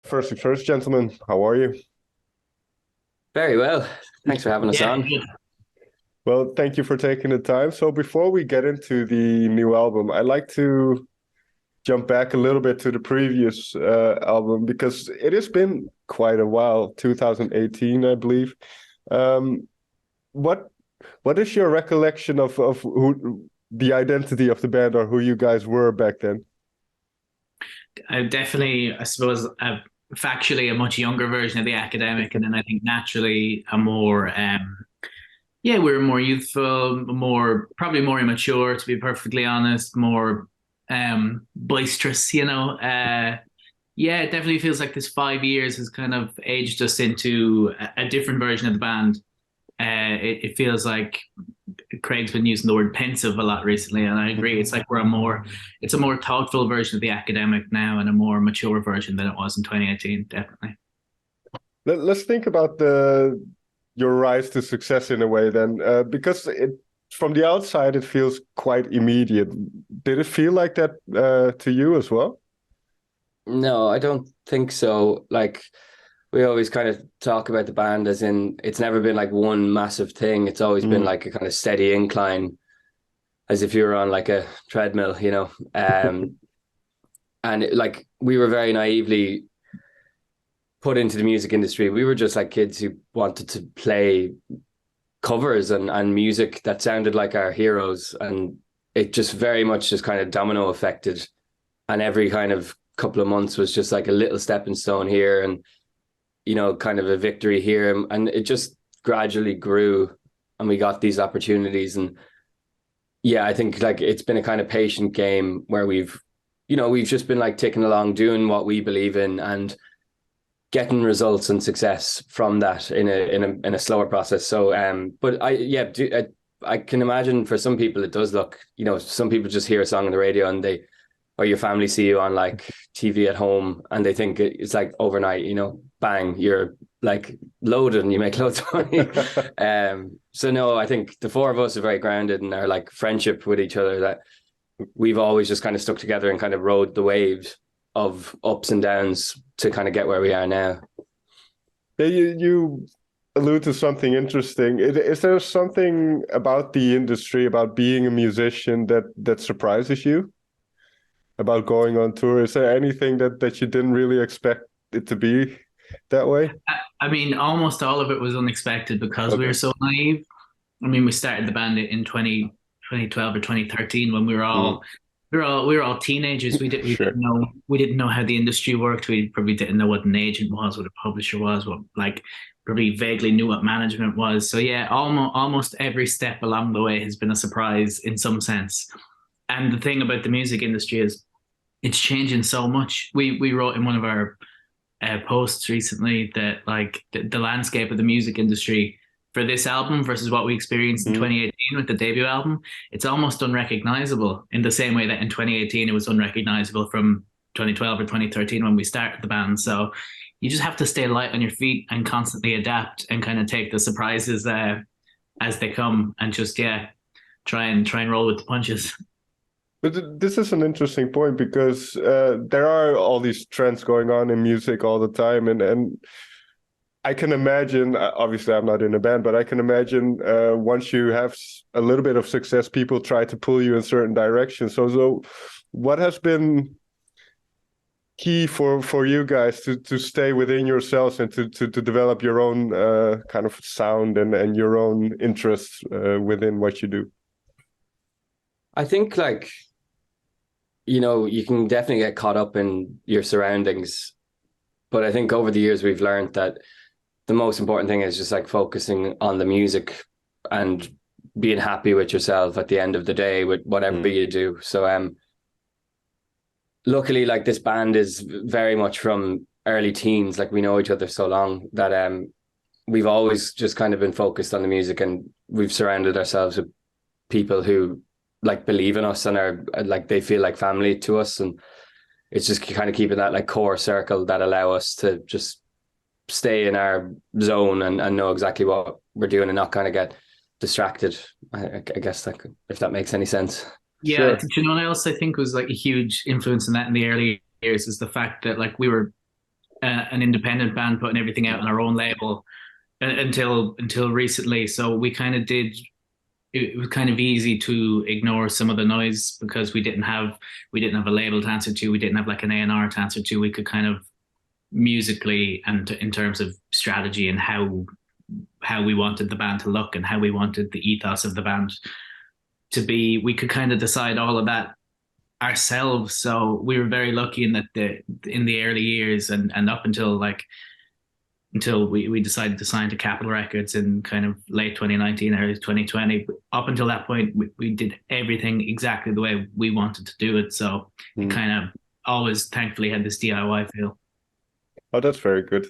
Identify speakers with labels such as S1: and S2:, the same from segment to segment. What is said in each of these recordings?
S1: First things first, gentlemen, how are you?
S2: Very well. Thanks for having us
S3: Yeah,
S2: on.
S3: good.
S1: Well, thank you for taking the time. So before we get into the new album, I'd like to jump back a little bit to the previous album because it has been quite a while, 2018, I believe. Um, what what is your recollection of who the identity of the band or who you guys were back then?
S3: I definitely, I suppose, factually a much younger version of the academic, and then I think naturally a more, yeah, we were more youthful, more probably more immature, to be perfectly honest, more boisterous. Yeah, it definitely feels like this 5 years has kind of aged us into a different version of the band. It feels like Craig's been using the word pensive a lot recently, and I agree. It's a more thoughtful version of the academic now, and a more mature version than it was in 2018. Definitely.
S1: Let's think about the your rise to success in a way then, because it from the outside it feels quite immediate. Did it feel like that to you as well?
S2: No, I don't think so. Like we always kind of talk about the band as in it's never been like one massive thing. It's always been
S1: Mm.
S2: like a kind of steady incline, as if you were on like a treadmill. Like we were very naively put into the music industry. We were just like kids who wanted to play covers and music that sounded like our heroes. And it just very much just kind of domino affected. And every kind of couple of months was just like a little stepping stone here and, kind of a victory here. And it just gradually grew and we got these opportunities. And yeah, I think like it's been a kind of patient game where we've just been like ticking along, doing what we believe in and getting results and success from that in a slower process. So, but I can imagine for some people it does look, some people just hear a song on the radio and or your family see you on like TV at home and they think it's like overnight, bang, you're like loaded and you make loads of money. So no, I think the four of us are very grounded in our like friendship with each other, that we've always just kind of stuck together and kind of rode the waves of ups and downs to kind of get where we are now.
S1: Yeah, you allude to something interesting. Is there something about the industry, about being a musician that surprises you about going on tour? Is there anything that you didn't really expect it to be that way?
S3: I mean, almost all of it was unexpected because we were
S1: Okay.
S3: so naive. I mean, we started the band in 2012 or 2013 when
S1: Mm,
S3: we were all teenagers.
S1: sure.
S3: We didn't know how the industry worked. We probably didn't know what an agent was, what a publisher was, what like probably vaguely knew what management was. So yeah, almost every step along the way has been a surprise in some sense. And the thing about the music industry is it's changing so much. We wrote in one of our posts recently that like the landscape of the music industry for this album versus what we experienced in
S1: Mm.
S3: 2018 with the debut album, it's almost unrecognizable in the same way that in 2018 it was unrecognizable from 2012 or 2013 when we started the band. So you just have to stay light on your feet and constantly adapt and kind of take the surprises as they come and just try and roll with the punches.
S1: But this is an interesting point because there are all these trends going on in music all the time, and I can imagine. Obviously, I'm not in a band, but I can imagine once you have a little bit of success, people try to pull you in certain directions. So what has been key for you guys to stay within yourselves and to develop your own kind of sound and your own interests within what you do?
S2: I think like, you can definitely get caught up in your surroundings. But I think over the years we've learned that the most important thing is just like focusing on the music and being happy with yourself at the end of the day with whatever
S1: Mm.
S2: you do. So luckily like this band is very much from early teens, like we know each other so long that we've always just kind of been focused on the music, and we've surrounded ourselves with people who like believe in us and are like they feel like family to us. And it's just kind of keeping that like core circle that allow us to just stay in our zone and know exactly what we're doing and not kind of get distracted. I guess that if that makes any sense.
S3: Yeah,
S1: Sure.
S3: do you know what else I think was like a huge influence in that in the early years is the fact that like we were an independent band putting everything out on our own label until recently. So we kind of did. It was kind of easy to ignore some of the noise because we didn't have a label to answer to. We didn't have like an A&R to answer to. We could kind of musically and in terms of strategy and how we wanted the band to look and how we wanted the ethos of the band to be, we could kind of decide all of that ourselves. So we were very lucky in that in the early years and up until we decided to sign to Capitol Records in kind of late 2019, early 2020. Up until that point, we did everything exactly the way we wanted to do it. So it kind of always, thankfully, had this DIY feel.
S1: Oh, that's very good.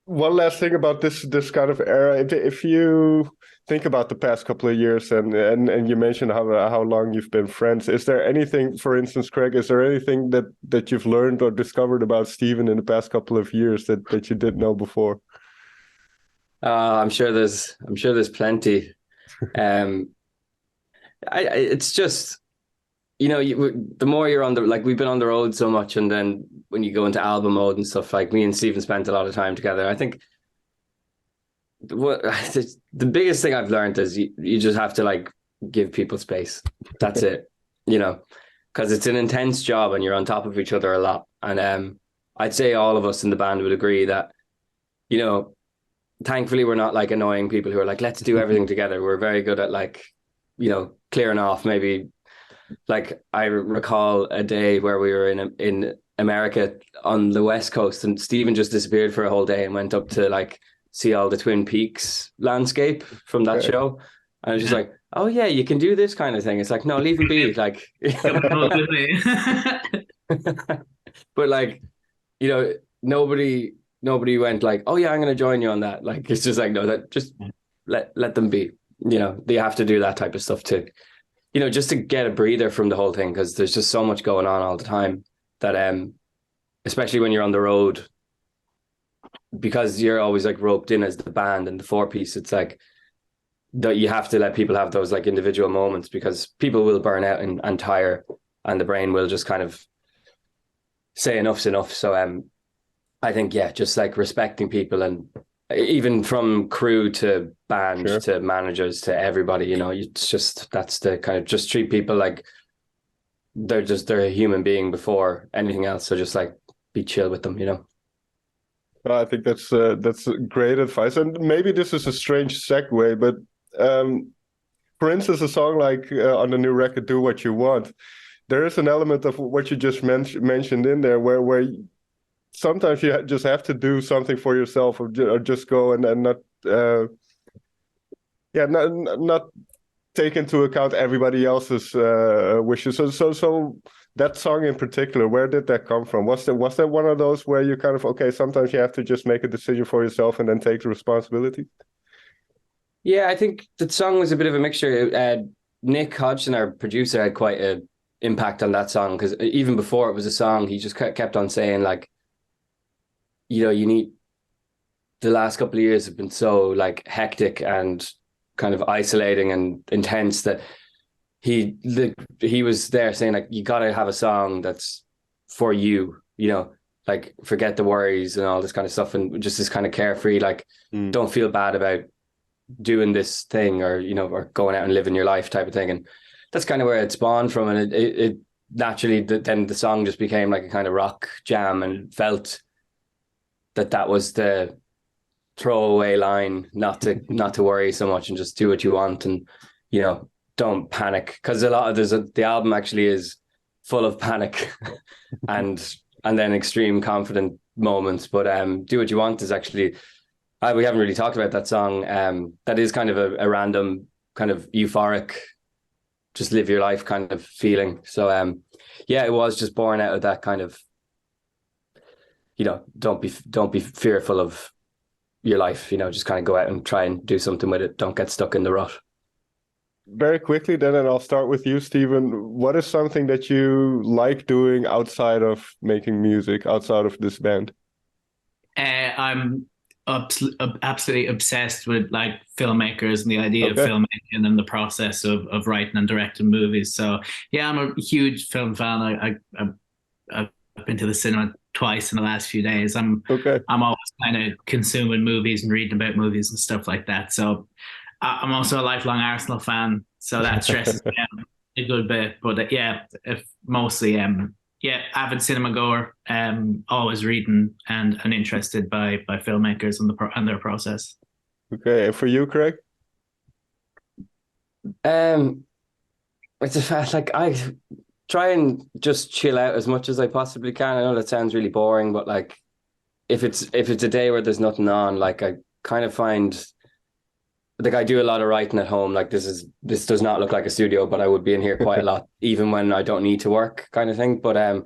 S1: One last thing about this kind of era, if you think about the past couple of years and you mentioned how long you've been friends, is there anything, for instance, Craig, is there anything that you've learned or discovered about Stephen in the past couple of years that you didn't know before?
S2: I'm sure there's plenty. It's just, the more you're on we've been on the road so much, and then when you go into album mode and stuff, like me and Stephen spent a lot of time together. I think the biggest thing I've learned is you just have to give people space. That's it, because it's an intense job and you're on top of each other a lot. And I'd say all of us in the band would agree that, thankfully we're not annoying people who are let's do everything together. We're very good at clearing off. Maybe I recall a day where we were in America on the West Coast, and Stephen just disappeared for a whole day and went up to see all the Twin Peaks landscape from that show. And I was just oh yeah, you can do this kind of thing. It's no, leave him be. But nobody went oh yeah, I'm going to join you on that. It's just no, that just let them be. They have to do that type of stuff too. Just to get a breather from the whole thing, because there's just so much going on all the time that, especially when you're on the road, because you're always roped in as the band and the four piece, it's that you have to let people have those individual moments, because people will burn out and tire, and the brain will just kind of say enough's enough. So, I think, yeah, just respecting people, and even from crew to band to managers to everybody, it's just, that's the kind of, just treat people like they're a human being before anything else. So just be chill with them,
S1: Well, I think that's great advice. And maybe this is a strange segue, but for instance, a song on the new record, Do What You Want, there is an element of what you just mentioned in there where sometimes you just have to do something for yourself, or just go and not not take into account everybody else's wishes. So that song in particular, where did that come from? Was that one of those where you kind of, okay, sometimes you have to just make a decision for yourself and then take the responsibility?
S2: Yeah, I think the song was a bit of a mixture. Nick Hodgson, our producer, had quite an impact on that song, because even before it was a song, he just kept on saying you need, the last couple of years have been so hectic and kind of isolating and intense, that he was there saying you got to have a song that's for you, forget the worries and all this kind of stuff, and just this kind of carefree, don't feel bad about doing this thing, or or going out and living your life type of thing. And that's kind of where it spawned from, and it naturally, then the song just became a kind of rock jam, and felt that was the throwaway line, not to worry so much and just do what you want, and don't panic, because the album actually is full of panic and then extreme confident moments. But Do What You Want is actually, we haven't really talked about that song. That is kind of a random kind of euphoric, just live your life kind of feeling. So yeah, it was just born out of that kind of, don't be fearful of your life, just kind of go out and try and do something with it. Don't get stuck in the rut.
S1: Very quickly then, and I'll start with you, Stephen. What is something that you like doing outside of making music, outside of this band?
S3: I'm absolutely obsessed with filmmakers and the idea of filmmaking and the process of writing and directing movies. So yeah, I'm a huge film fan. I've been to the cinema twice in the last few days.
S1: Okay.
S3: I'm always kind of consuming movies and reading about movies and stuff like that. So I'm also a lifelong Arsenal fan, so that stresses me out a good bit. But yeah, if mostly yeah, avid cinema goer, always reading and interested by filmmakers and their process.
S1: Okay. And for you, Craig?
S2: It's a fact, like I try and just chill out as much as I possibly can. I know that sounds really boring, but like if it's a day where there's nothing on, like I kind of find like I do a lot of writing at home. Like this does not look like a studio, but I would be in here quite a lot, even when I don't need to work, kind of thing. But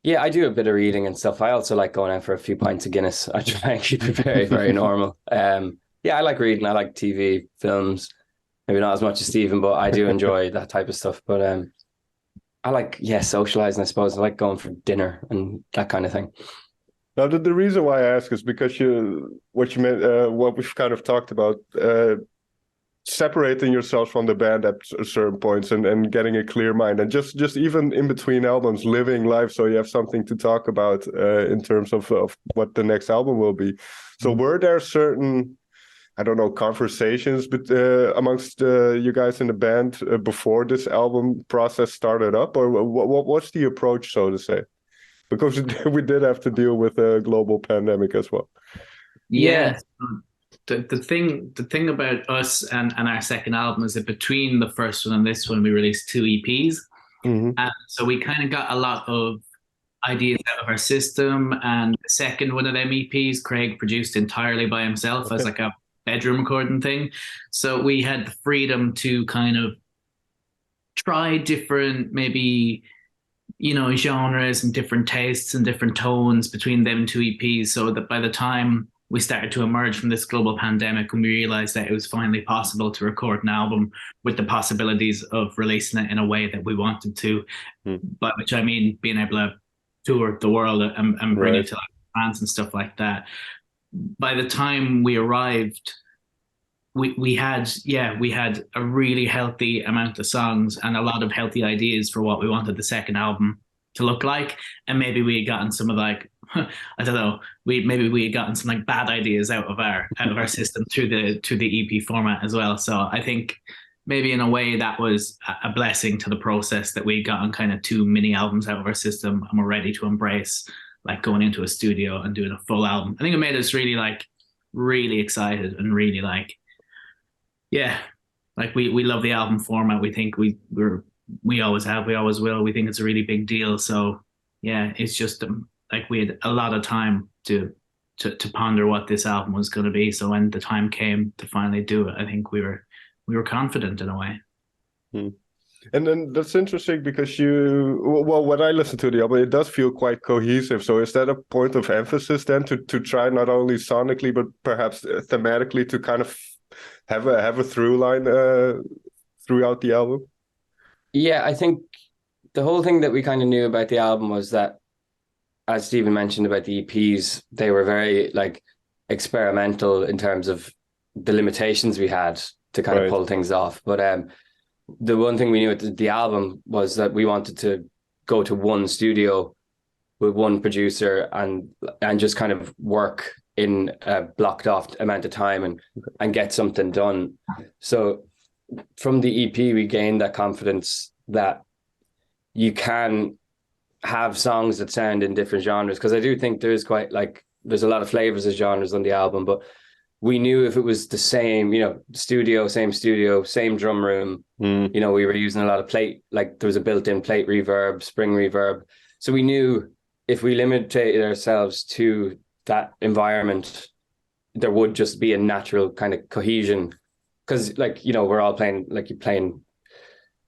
S2: yeah, I do a bit of reading and stuff. I also like going out for a few pints of Guinness. I try and keep it very, very normal. Yeah, I like reading. I like TV, films. Maybe not as much as Stephen, but I do enjoy that type of stuff. But I like, yeah, socializing, I suppose. I like going for dinner and that kind of thing.
S1: Now, the reason why I ask is because what we've kind of talked about, separating yourself from the band at certain points and getting a clear mind, and just even in between albums, living life so you have something to talk about in terms of what the next album will be. So were there certain, I don't know, conversations amongst you guys in the band before this album process started up, or what's the approach, so to say? Because we did have to deal with a global pandemic as well.
S3: Yeah. The thing about us and our second album is that between the first one and this one, we released 2 EPs.
S1: Mm-hmm.
S3: And so we kind of got a lot of ideas out of our system. And the second one of them EPs, Craig produced entirely by himself as like a bedroom recording thing. So we had the freedom to kind of try different, maybe, you know, genres and different tastes and different tones between them 2 EPs, so that by the time we started to emerge from this global pandemic and we realized that it was finally possible to record an album with the possibilities of releasing it in a way that we wanted to, by which I mean being able to tour the world and bring it to like fans and stuff like that. By the time we arrived, we had a really healthy amount of songs and a lot of healthy ideas for what we wanted the second album to look like. And maybe we had gotten some of like, I don't know, we had gotten some like bad ideas out of our system through the EP format as well. So I think maybe in a way that was a blessing to the process, that we gotten kind of 2 mini albums out of our system and we're ready to embrace like going into a studio and doing a full album. I think it made us really excited and really like, yeah, like we love the album format. We think we always have, we always will. We think it's a really big deal. So yeah, it's just like we had a lot of time to ponder what this album was going to be. So when the time came to finally do it, I think we were confident in a way.
S1: And then that's interesting because when I listen to the album, it does feel quite cohesive. So is that a point of emphasis then to try not only sonically but perhaps thematically to kind of have a through line throughout the album?
S2: Yeah, I think the whole thing that we kind of knew about the album was that, as Stephen mentioned about the EPs, they were very like experimental in terms of the limitations we had to kind of pull things off. But the one thing we knew at the album was that we wanted to go to one studio with one producer and just kind of work in a blocked off amount of time and get something done. So from the EP, we gained that confidence that you can have songs that sound in different genres. Because I do think there's a lot of flavors of genres on the album, but we knew if it was the same, same studio, same drum room, we were using a lot of plate, like there was a built-in plate reverb, spring reverb. So we knew if we limited ourselves to that environment, there would just be a natural kind of cohesion. Because we're all playing, you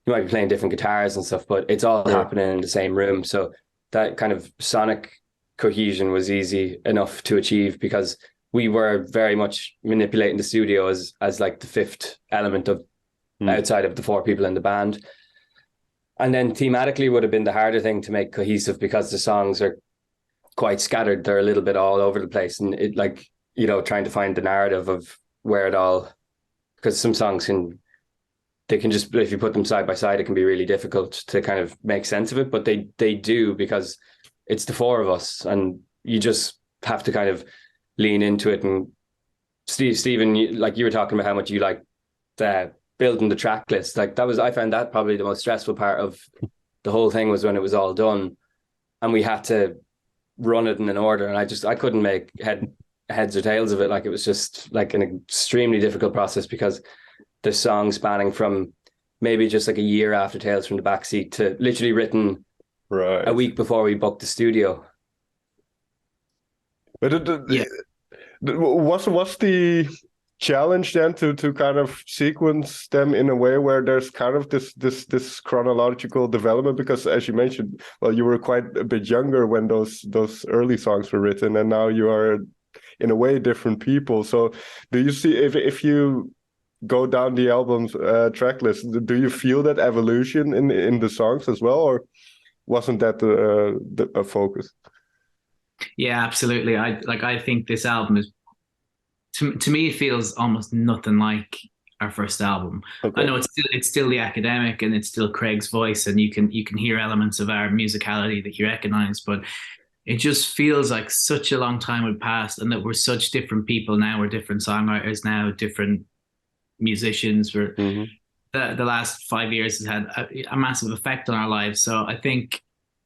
S2: might be playing different guitars and stuff, but it's all happening in the same room. So that kind of sonic cohesion was easy enough to achieve because we were very much manipulating the studio as like the fifth element of outside of the 4 people in the band. And then thematically would have been the harder thing to make cohesive because the songs are quite scattered. They're a little bit all over the place, and it trying to find the narrative of where it all, because some songs they can just, if you put them side by side, it can be really difficult to kind of make sense of it, but they do, because it's the four of us, and you just have to kind of lean into it. And Stephen, you were talking about how much you like building the track list. Like I found that probably the most stressful part of the whole thing was when it was all done, and we had to run it in an order, and I couldn't make heads or tails of it. Like, it was just like an extremely difficult process, because there's songs spanning from maybe just like a year after Tales from the Backseat to literally written a week before we booked the studio.
S1: But what's the challenge then to kind of sequence them in a way where there's kind of this chronological development? Because as you mentioned, well, you were quite a bit younger when those early songs were written, and now you are in a way different people. So do you see, if you go down the album's track list, do you feel that evolution in the songs as well, or wasn't that a focus?
S3: Yeah, absolutely. I think this album is, to me, it feels almost nothing like our first album. Okay. I know it's still the academic, and it's still Craig's voice, and you can hear elements of our musicality that you recognize, but it just feels like such a long time had passed, and that we're such different people now. We're different songwriters now, different musicians. We're the last 5 years has had a massive effect on our lives. So I think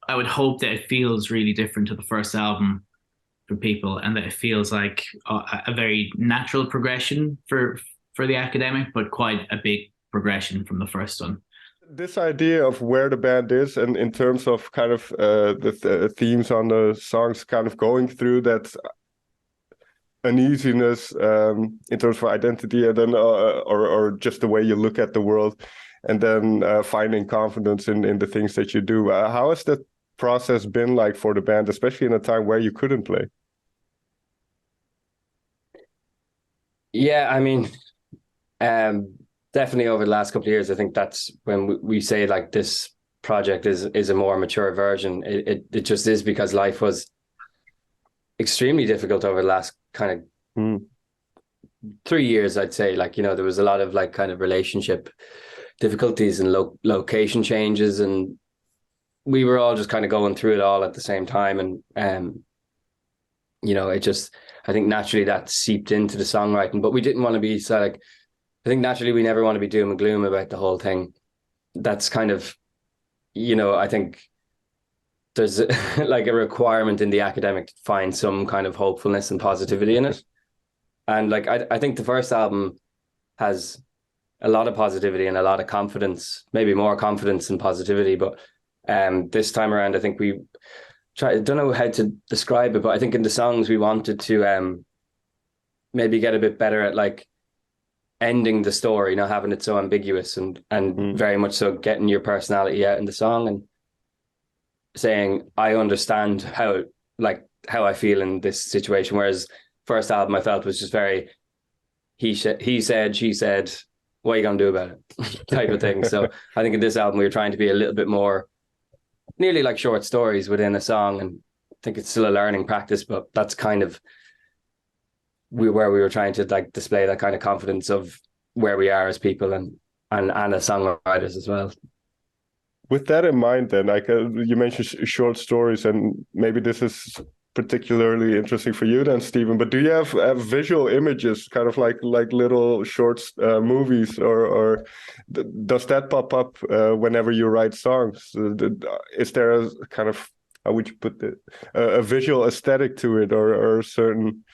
S3: I would hope that it feels really different to the first album for people, and that it feels like a very natural progression for the academic, but quite a big progression from the first one.
S1: This idea of where the band is, and in terms of kind of the themes on the songs, kind of going through that uneasiness in terms of identity, and then or just the way you look at the world, and then finding confidence in the things that you do. How has that process been like for the band, especially in a time where you couldn't play?
S2: Yeah, I mean, definitely over the last couple of years, I think that's when we say like this project is a more mature version. It just is, because life was extremely difficult over the last kind of 3 years, I'd say. Like, there was a lot of like kind of relationship difficulties and location changes, and we were all just kind of going through it all at the same time. And it just, I think naturally that seeped into the songwriting, but we didn't want to be so like, I think naturally we never want to be doom and gloom about the whole thing. That's kind of, I think there's like a requirement in the academic to find some kind of hopefulness and positivity in it. And like, I think the first album has a lot of positivity and a lot of confidence, maybe more confidence and positivity. But this time around, I think I don't know how to describe it, but I think in the songs we wanted to maybe get a bit better at like ending the story, not having it so ambiguous, and very much so getting your personality out in the song and saying, I understand how I feel in this situation. Whereas first album I felt was just very he said, she said, what are you gonna do about it type of thing. So I think in this album we were trying to be a little bit more nearly like short stories within a song, and I think it's still a learning practice, but that's kind of where we were trying to like display that kind of confidence of where we are as people and as songwriters as well.
S1: With that in mind, then, like you mentioned short stories, and maybe this is particularly interesting for you then, Stephen, but do you have visual images, kind of like little short movies, or does that pop up whenever you write songs? Is there a kind of, how would you put it, a visual aesthetic to it, or a certain...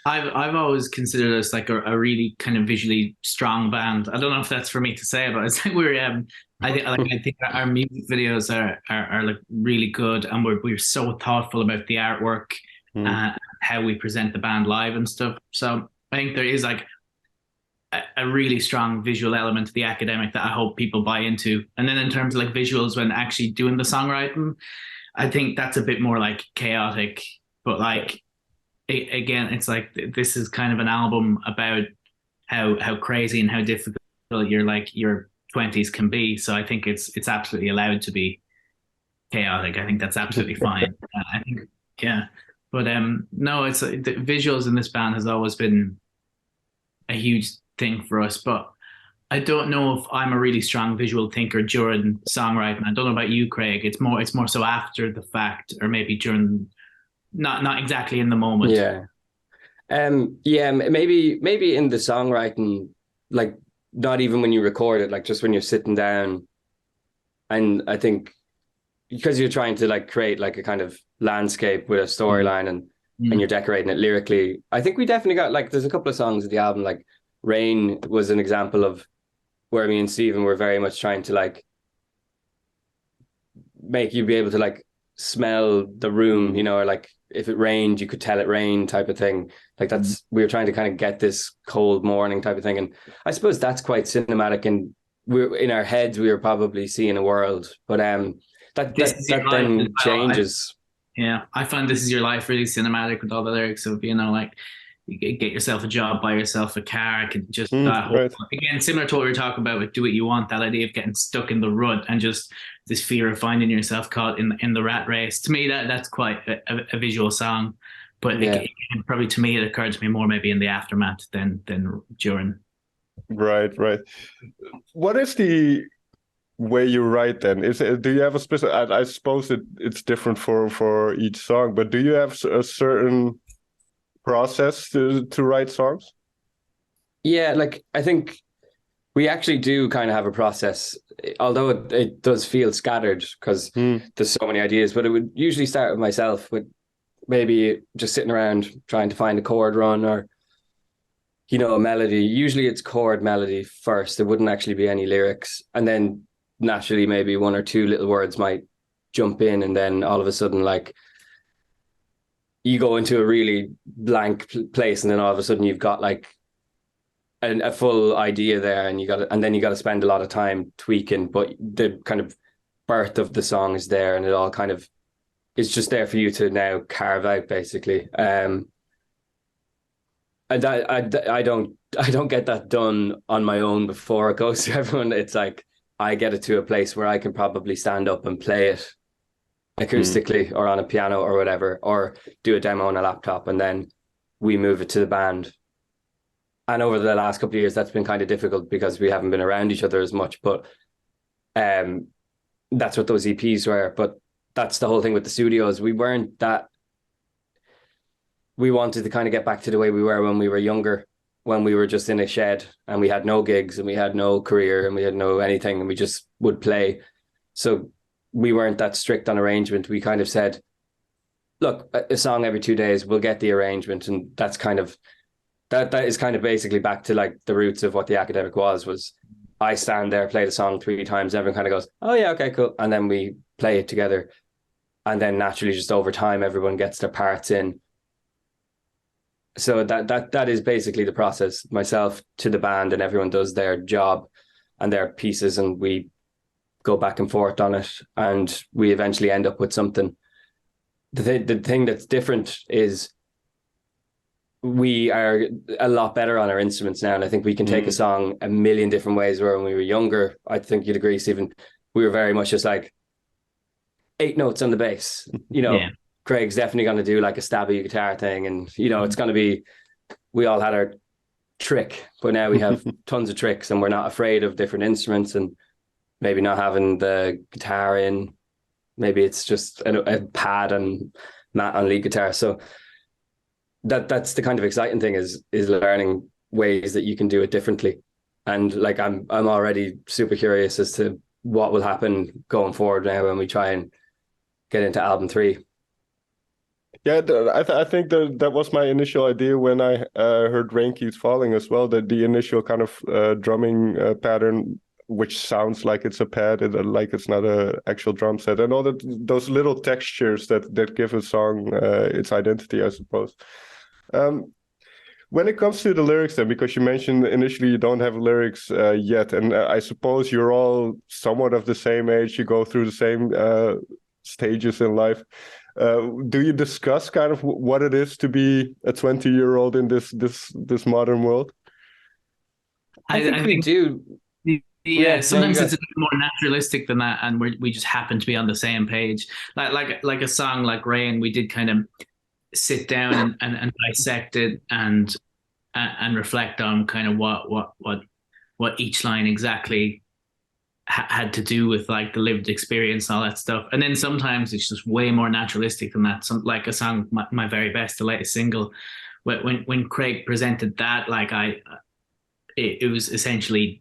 S3: I've always considered us like a really kind of visually strong band. I don't know if that's for me to say, but it's like I think our music videos are like really good, and we're so thoughtful about the artwork and how we present the band live and stuff. So I think there is like a really strong visual element to the academic that I hope people buy into. And then in terms of like visuals when actually doing the songwriting, I think that's a bit more like chaotic, but like again, it's like this is kind of an album about how crazy and how difficult your 20s can be. So I think it's absolutely allowed to be chaotic. I think that's absolutely fine. I think, yeah. But no, it's the visuals in this band has always been a huge thing for us. But I don't know if I'm a really strong visual thinker during songwriting. I don't know about you, Craig. It's more so after the fact, or maybe during, not exactly in the moment.
S2: Yeah. Yeah, maybe in the songwriting, like not even when you record it, like just when you're sitting down, and I think because you're trying to like create like a kind of landscape with a storyline, and
S3: Mm.
S2: you're decorating it lyrically. I think we definitely got like there's a couple of songs of the album, like Rain was an example of where me and Stephen were very much trying to like make you be able to like smell the room, or like if it rained, you could tell it rained type of thing. Like that's we were trying to kind of get this cold morning type of thing. And I suppose that's quite cinematic, and we're in our heads we were probably seeing a world. But that
S3: This
S2: that
S3: is your
S2: that
S3: life as
S2: then
S3: well.
S2: changes.
S3: Yeah, I find This Is Your Life really cinematic with all the lyrics of, like, you get yourself a job, buy yourself a car, can just that whole,
S1: Right.
S3: again, similar to what we were talking about with Do What You Want, that idea of getting stuck in the rut and just this fear of finding yourself caught in the rat race. To me, that's quite a visual song, but
S2: Yeah.
S3: probably to me it occurred to me more maybe in the aftermath than during.
S1: Right. What is the way you write then? Do you have a specific? I suppose it's different for each song, but do you have a certain process to write songs?
S2: Yeah, like I think we actually do kind of have a process, although it does feel scattered because there's so many ideas. But it would usually start with myself, with maybe just sitting around trying to find a chord run, or a melody. Usually it's chord melody first. There wouldn't actually be any lyrics, and then naturally maybe one or two little words might jump in, and then all of a sudden like you go into a really blank place, and then all of a sudden you've got like a full idea there, and then you got to spend a lot of time tweaking, but the kind of birth of the song is there, and it all kind of is just there for you to now carve out basically. And I don't get that done on my own before it goes to everyone. It's like I get it to a place where I can probably stand up and play it acoustically or on a piano or whatever, or do a demo on a laptop, and then we move it to the band. And over the last couple of years, that's been kind of difficult because we haven't been around each other as much. But that's what those EPs were. But that's the whole thing with the studios. We wanted to kind of get back to the way we were when we were younger, when we were just in a shed and we had no gigs and we had no career and we had no anything, and we just would play. So we weren't that strict on arrangement. We kind of said, look, a song every 2 days, we'll get the arrangement. And that's kind of, that is kind of basically back to like the roots of what the academic was I stand there, play the song 3 times, everyone kind of goes, oh yeah, okay, cool. And then we play it together. And then naturally just over time, everyone gets their parts in. So that is basically the process. Myself to the band, and everyone does their job and their pieces, and we go back and forth on it, and we eventually end up with something. The thing that's different is we are a lot better on our instruments now, and I think we can take a song a million different ways. Where when we were younger, I think you'd agree, Stephen, we were very much just like 8 notes on the bass.
S3: Yeah.
S2: Craig's definitely going to do like a stabby guitar thing, and it's going to be. We all had our trick, but now we have tons of tricks, and we're not afraid of different instruments, and maybe not having the guitar in. Maybe it's just a pad and Matt on lead guitar. So that's the kind of exciting thing is learning ways that you can do it differently. And like I'm already super curious as to what will happen going forward now when we try and get into album 3.
S1: Yeah, I think that was my initial idea when I heard Rain Keeps Falling as well. That the initial kind of drumming pattern, which sounds like it's a pad, like it's not a actual drum set, and all those little textures that give a song its identity, I suppose. When it comes to the lyrics then, because you mentioned initially you don't have lyrics yet, and I suppose you're all somewhat of the same age, you go through the same stages in life. Do you discuss kind of what it is to be a 20-year-old in this modern world?
S2: I think we do.
S3: Yeah, sometimes it's a bit more naturalistic than that, and we just happen to be on the same page. Like a song like Rain, we did kind of sit down and dissect it and reflect on kind of what what each line exactly had to do with like the lived experience and all that stuff. And then sometimes it's just way more naturalistic than that. Some like a song, my very best, the latest single. When Craig presented that, like it was essentially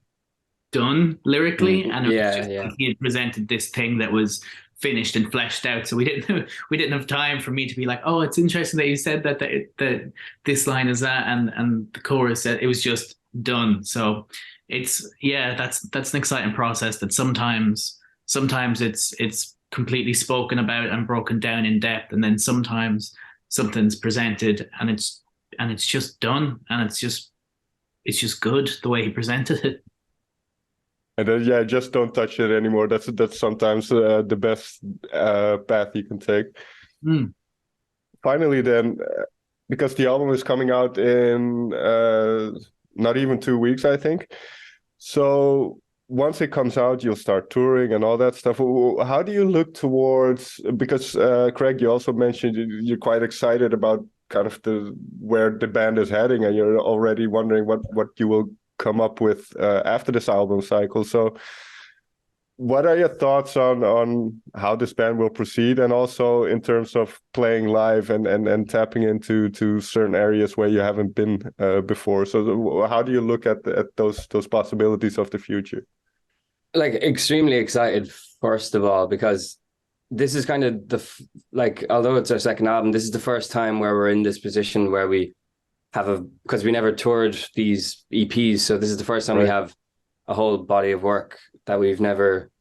S3: done lyrically, and it was just like he had presented this thing that was finished and fleshed out. So we didn't have time for me to be like, oh, it's interesting that you said that this line is that, and the chorus said. It was just done. So it's that's an exciting process. That sometimes it's completely spoken about and broken down in depth, and then sometimes something's presented and it's just done, and it's just good the way he presented it.
S1: And then, just don't touch it anymore. That's sometimes the best path you can take. Finally, then, because the album is coming out in not even 2 weeks, I think. So once it comes out, you'll start touring and all that stuff. How do you look towards? Because Craig, you also mentioned you're quite excited about kind of where the band is heading, and you're already wondering what you will come up with after this album cycle. So what are your thoughts on how this band will proceed, and also in terms of playing live and tapping into certain areas where you haven't been before? So how do you look at those possibilities of the future?
S2: Like, extremely excited, first of all, because this is kind of although it's our second album, this is the first time where we're in this position where we have because we never toured these EPs. So this is the first time we have a whole body of work that we've never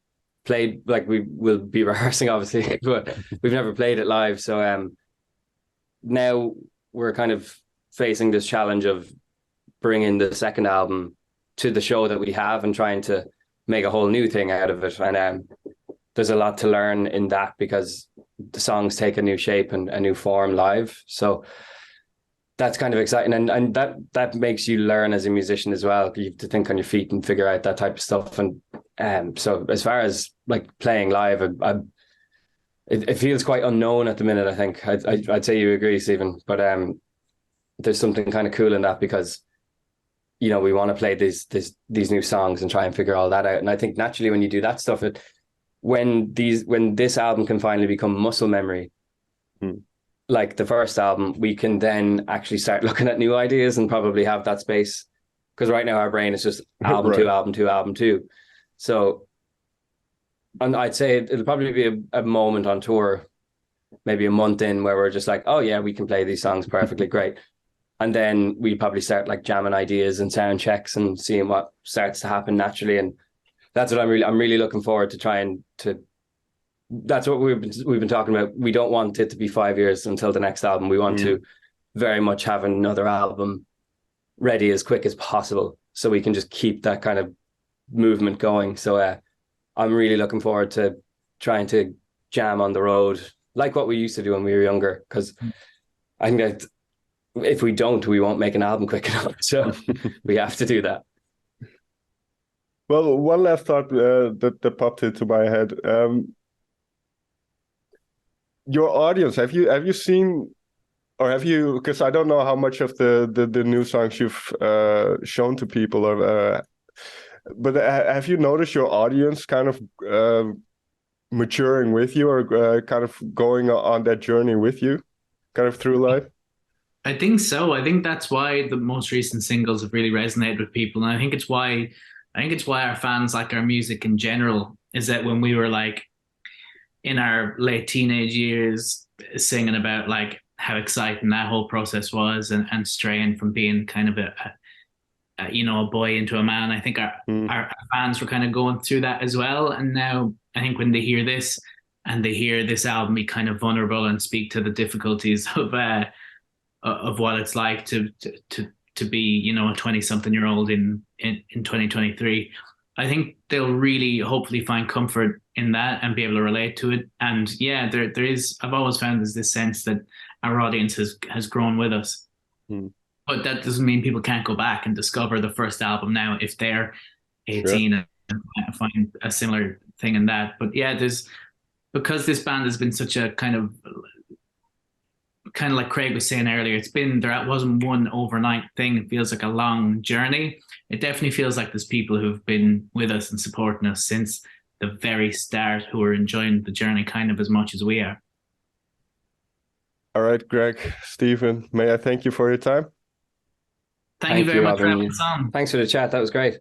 S2: played. Like, we will be rehearsing, obviously, but we've never played it live. So now we're kind of facing this challenge of bringing the second album to the show that we have and trying to make a whole new thing out of it. And there's a lot to learn in that, because the songs take a new shape and a new form live. So that's kind of exciting, and that makes you learn as a musician as well. You have to think on your feet and figure out that type of stuff. And so as far as like playing live, it feels quite unknown at the minute. I think I'd say you agree, Stephen. But there's something kind of cool in that, because we want to play these new songs and try and figure all that out. And I think naturally when you do that stuff, when this album can finally become muscle memory. Like the first album, we can then actually start looking at new ideas and probably have that space. Because right now our brain is just album two, album two, album two. So, and I'd say it'll probably be a moment on tour, maybe a month in, where we're just like, oh yeah, we can play these songs perfectly great. And then we probably start like jamming ideas and sound checks and seeing what starts to happen naturally. And that's what I'm really looking forward to trying to. That's what we've been talking about. We don't want it to be 5 years until the next album. We want to very much have another album ready as quick as possible, so we can just keep that kind of movement going. So I'm really looking forward to trying to jam on the road like what we used to do when we were younger, because I think that if we don't, we won't make an album quick enough. So we have to do that.
S1: Well, one last thought that popped into my head. Your audience, have you seen, or have you, because I don't know how much of the new songs you've shown to people, but have you noticed your audience kind of maturing with you, or kind of going on that journey with you, kind of through life?
S3: I think so. I think that's why the most recent singles have really resonated with people. And I think it's why our fans like our music in general, is that when we were like in our late teenage years singing about like how exciting that whole process was, and straying from being kind of a boy into a man, I think our fans were kind of going through that as well. And now I think when they hear this and they hear this album be kind of vulnerable and speak to the difficulties of what it's like to be, a 20-something-year-old in 2023, I think they'll really hopefully find comfort in that and be able to relate to it. And yeah, there is, I've always found there's this sense that our audience has grown with us. But that doesn't mean people can't go back and discover the first album now if they're 18 and find a similar thing in that. But yeah, because this band has been such a kind of kind of like Craig was saying earlier, there wasn't one overnight thing. It feels like a long journey. It definitely feels like there's people who've been with us and supporting us since the very start, who are enjoying the journey kind of as much as we are.
S1: All right, Greg, Stephen, may I thank you for your time?
S3: Thank you very much for
S2: Robin.
S3: having us on.
S2: Thanks for the chat. That was great.